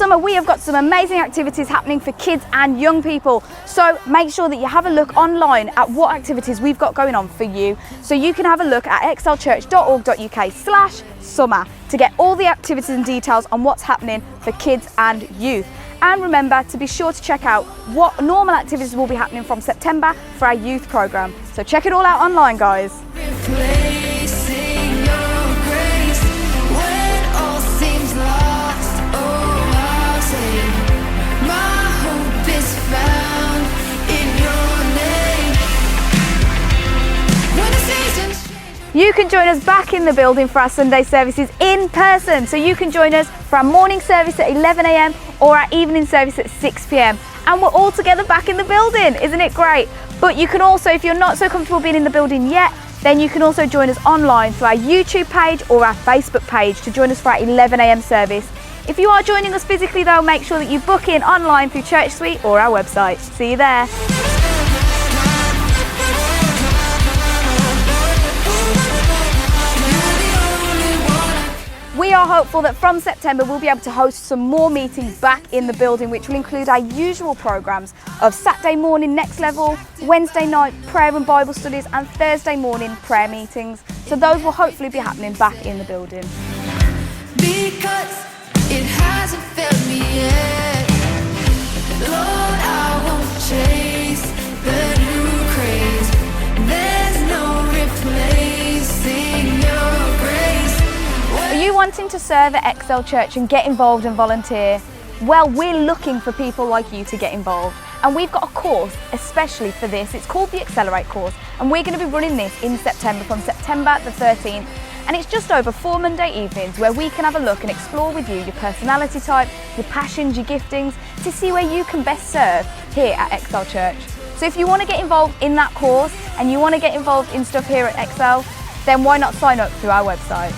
summer we have got some amazing activities happening for kids and young people. So make sure that you have a look online at what activities we've got going on for you. So you can have a look at excelchurch.org.uk/summer to get all the activities and details on what's happening for kids and youth. And remember to be sure to check out what normal activities will be happening from September for our youth programme. So check it all out online, guys. You can join us back in the building for our Sunday services in person. So you can join us for our morning service at 11 a.m. or our evening service at 6 p.m. And we're all together back in the building. Isn't it great? But you can also, if you're not so comfortable being in the building yet, then you can also join us online through our YouTube page or our Facebook page to join us for our 11 a.m. service. If you are joining us physically though, make sure that you book in online through Church Suite or our website. See you there. We are hopeful that from September we'll be able to host some more meetings back in the building, which will include our usual programmes of Saturday morning Next Level, Wednesday night prayer and Bible studies and Thursday morning prayer meetings. So those will hopefully be happening back in the building. Because it hasn't failed me yet, Lord, I won't chase the new craze. There's no replacing your grace. Are you wanting to serve at Excel Church and get involved and volunteer? Well, we're looking for people like you to get involved. And we've got a course especially for this. It's called the Accelerate course. And we're going to be running this in September, from September the 13th. And it's just over 4 Monday evenings where we can have a look and explore with you your personality type, your passions, your giftings, to see where you can best serve here at Excel Church. So if you want to get involved in that course and you want to get involved in stuff here at Excel, then why not sign up through our website?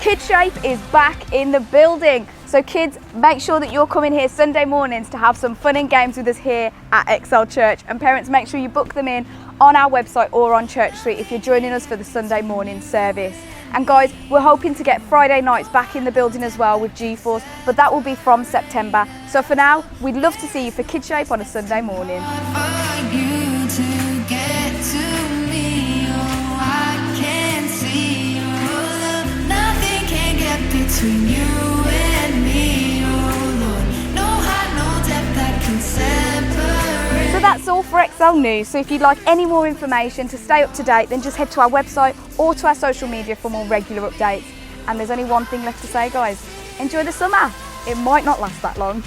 KidShape is back in the building. So kids, make sure that you're coming here Sunday mornings to have some fun and games with us here at Excel Church. And parents, make sure you book them in on our website or on Church Suite if you're joining us for the Sunday morning service. And guys, we're hoping to get Friday nights back in the building as well with G-Force, but that will be from September. So for now, we'd love to see you for KidShape on a Sunday morning. Between you and me, oh Lord, no height, no depth that can separate. So that's all for Excel News. So if you'd like any more information to stay up to date, then just head to our website or to our social media for more regular updates. And there's only one thing left to say, guys. Enjoy the summer. It might not last that long.